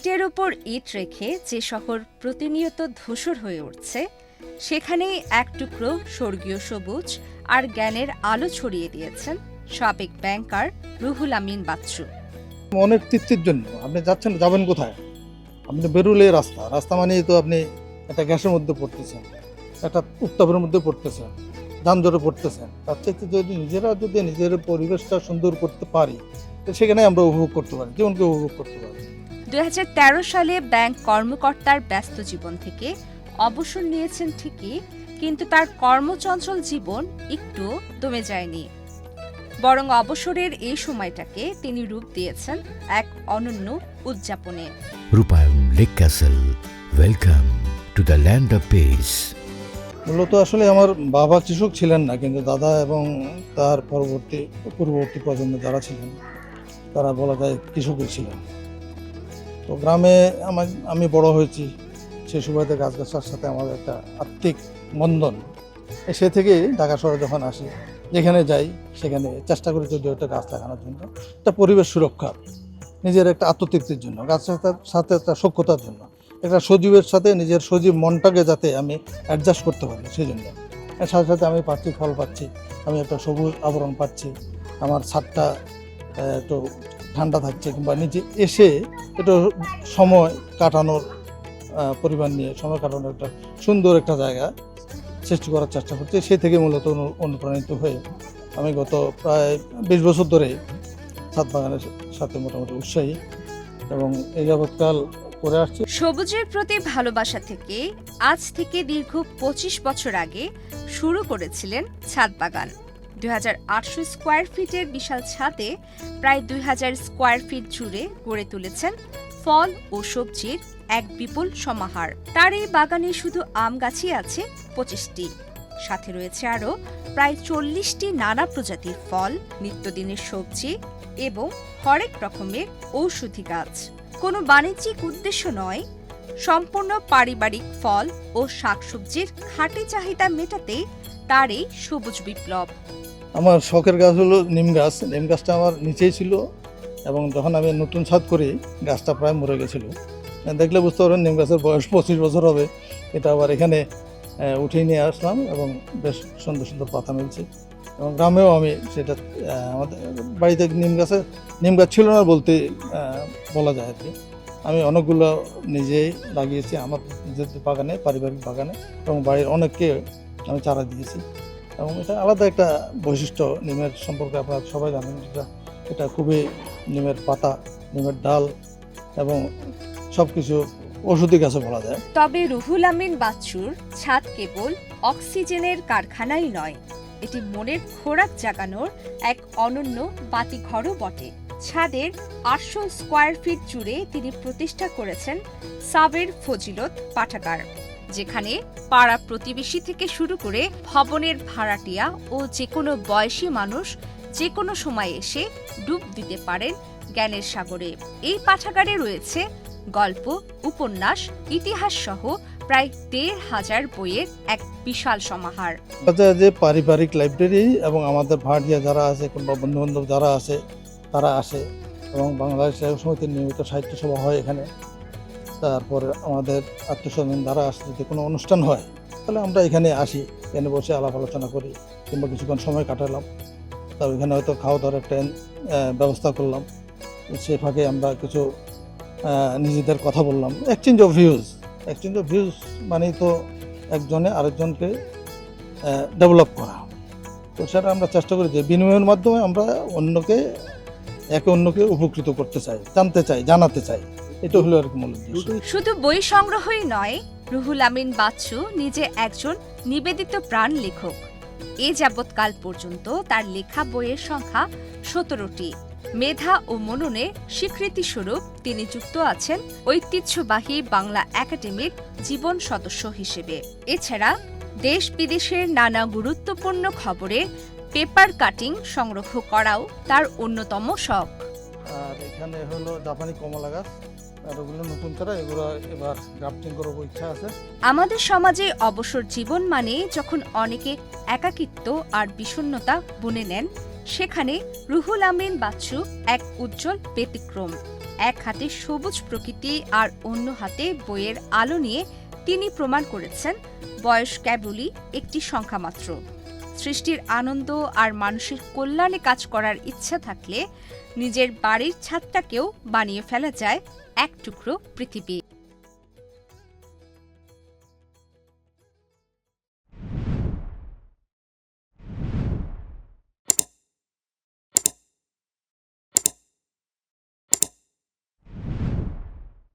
ইটের ওপর ইট রেখে যে শহর প্রতিনিয়ত ধূসর হয়ে উঠছে, সেখানেই এক টুকরো স্বর্গীয় সবুজ আর জ্ঞানের আলো ছড়িয়ে দিয়েছেন সাবেক ব্যাংকার রুহুল আমিন বাচ্চু। অনেক তৃপ্তির জন্য আপনি যাচ্ছেন, যাবেন কোথায়? আপনি বেরুলে রাস্তা মানেই তো আপনি একটা গ্যাসের মধ্যে পড়তেছেন, একটা উত্তাপের মধ্যে পড়তেছেন, যানজটে পড়তেছেন। তার চাইতে যদি নিজের পরিবেশটা সুন্দর করতে পারি, তো সেখানে আমরা উপভোগ করতে পারি, জীবনকে উপভোগ করতে পারি। 2013 সালে ব্যাংক কর্মকর্তার ব্যস্ত জীবন থেকে অবসর নিয়েছেন ঠিকই, কিন্তু তার কর্মচঞ্চল জীবন একটু দমে যায়নি। বরং অবসরের এই সময়টাকে তিনি রূপ দিয়েছেন এক অনন্য উদযাপনে। রূপায়ণ lake castle, welcome to the land of piece. মূলত আসলে আমার বাবা কৃষক ছিলেন না, কিন্তু দাদা এবং তার পূর্ববর্তী প্রজন্ম যারা ছিলেন তারা বলা যায় কৃষকই ছিলেন। তো গ্রামে আমি বড় হয়েছি, সেই সুবাদে গাছগাছার সাথে আমার একটা আত্মিক বন্ধন। সে থেকেই ঢাকা শহরে যখন আসি, যেখানে যাই সেখানে চেষ্টা করি যদি একটা গাছ লাগানোর জন্য, একটা পরিবেশ সুরক্ষা, নিজের একটা আত্মতৃপ্তির জন্য, গাছের সাথে একটা সখ্যতার জন্য, একটা সজীবের সাথে নিজের সজীব মনটাকে যাতে আমি অ্যাডজাস্ট করতে পারি, সেই জন্য। এর সাথে সাথে আমি পাচ্ছি, ফল পাচ্ছি, আমি একটা সবুজ আবরণ পাচ্ছি, আমার ছাদটা একটু ঠান্ডা থাকছে, কিংবা নিচে এসে একটু সময় কাটানোর পরিমাণ নিয়ে সময় কাটানোর একটা সুন্দর একটা জায়গা সৃষ্টি করার চেষ্টা করছি। সেই থেকে মূলত অনুপ্রাণিত হয়ে আমি গত প্রায় 20 বছর ধরে ছাদ বাগানের সাথে মোটামুটি উৎসাহী এবং এই যাবৎকাল করে আসছি। সবুজের প্রতি ভালোবাসা থেকে আজ থেকে দীর্ঘ 25 বছর আগে শুরু করেছিলেন ছাদ বাগান। 2800 স্কোয়ার ফিটের বিশাল ছাদে প্রায় 2000 স্কোয়ার ফিট জুড়ে গড়ে তুলেছেন ফল ও সবজির এক বিপুল সমাহার। তার এই বাগানে শুধু আম গাছই আছে 25টি, সাথে রয়েছে আরও প্রায় 40টি নানা প্রজাতির ফল, নিত্যদিনের সবজি এবং হরেক রকমের ঔষধি গাছ। কোনো বাণিজ্যিক উদ্দেশ্য নয়, সম্পূর্ণ পারিবারিক ফল ও শাকসবজির খাঁটি চাহিদা মেটাতে তার এই সবুজ বিপ্লব। আমার শখের গাছ হলো নিম গাছ। নিম গাছটা আমার নিচেই ছিল এবং যখন আমি নতুন ছাদ করি গাছটা প্রায় মরে গেছিলো। দেখলে বুঝতে পারবেন নিম গাছের বয়স 25 বছর হবে। এটা আবার এখানে উঠিয়ে নিয়ে আসলাম এবং বেশ সুন্দর সুন্দর পাতা মিলছে। এবং গ্রামেও আমি সেটা আমাদের বাড়িতে নিম গাছ ছিল না বলতে বলা যায় আর কি। আমি অনেকগুলো নিজেই লাগিয়েছি আমার নিজের বাগানে, পারিবারিক বাগানে, এবং বাড়ির অনেককে আমি চারা দিয়েছি। এবং এটা আলাদা একটা বৈশিষ্ট্য নিমের সম্পর্কে আপনারা সবাই জানেন। এটা খুবই, নিমের পাতা, নিমের ডাল এবং সব কিছু ওষুধি গাছে বলা যায়। তবে রুহুল আমিন বাচ্চুর ছাদ কেবল অক্সিজেনের কারখানাই নয়, এটি মনের খোরাক জাগানোর এক অনন্য বাতিঘরও বটে। ছাদের 800 স্কোয়ার ফিট জুড়ে তিনি প্রতিষ্ঠা করেছেন সাবের ফজিলত পাঠাগার, যেখানে পাড়া প্রতিবেশী থেকে শুরু করে ভবনের ভাড়াটিয়া ও যে কোনো বয়সী মানুষ যে কোনো সময় এসে ডুব দিতে পারেন জ্ঞানের সাগরে। এই পাঠাগারে রয়েছে গল্প, উপন্যাস, ইতিহাস সহ প্রায় 1500 বইয়ের এক বিশাল সমাহার। যে পারিবারিক লাইব্রেরি এবং আমাদের ভাড়াটিয়া যারা আছে কিংবা বন্ধুবান্ধব যারা আছে তারা আসে, এবং বাংলাদেশ সমিতির নিয়মিত সাহিত্য সভা হয় এখানে। তারপরে আমাদের আত্মীয়স্বজন যারা আসে, যদি কোনো অনুষ্ঠান হয় তাহলে আমরা এখানে আসি, এখানে বসে আলাপ আলোচনা করি কিংবা কিছুক্ষণ সময় কাটালাম। তার এখানে হয়তো খাওয়া দাওয়ার একটা ব্যবস্থা করলাম, সে ফাঁকে আমরা কিছু নিজেদের কথা বললাম। এক্সচেঞ্জ অফ ভিউজ মানেই তো একজনে আরেকজনকে ডেভেলপ করা। তো সেটা আমরা চেষ্টা করি যে বিনিময়ের মাধ্যমে আমরা একে অন্যকে উপকৃত করতে চাই, জানতে চাই, জানাতে চাই। এটা হলো আর কি মূল উদ্দেশ্য। শুধু বই সংগ্রহই নয়, রুহুল আমিন বাচ্চু নিজে একজন নিবেদিত প্রাণ লেখক। এ যাবৎকাল পর্যন্ত তার লেখা বইয়ের সংখ্যা 17টি। মেধা ও মননে স্বীকৃতিস্বরূপ তিনি যুক্ত আছেন ঐতিহ্যবাহী বাংলা একাডেমির জীবন সদস্য হিসেবে। এছাড়া দেশ বিদেশের নানা গুরুত্বপূর্ণ খবরের পেপার কাটিং সংগ্রহ করাও তার অন্যতম শখ। আর এখানে হলো জাপানি কমলা গাছ, আর ওগুলো নতুন চারা, এগুলো এবার গ্রাফটিং করার ইচ্ছা আছে। আমাদের সমাজে অবসর জীবন মানে যখন অনেকে একাকিত্ব আর বিষণ্ণতা বুনে নেন, সেখানে রুহুল আমিন বাচ্চু এক উজ্জ্বল ব্যতিক্রম। এক হাতে সবুজ প্রকৃতি আর অন্য হাতে বইয়ের আলো নিয়ে তিনি প্রমাণ করেছেন বয়স কেবলই একটি সংখ্যা মাত্র। সৃষ্টির আনন্দ আর মানুষের কল্যাণে কাজ করার ইচ্ছা থাকলে নিজের বাড়ির ছাদটাকেও বানিয়ে ফেলা যায় এক টুকরো পৃথিবী।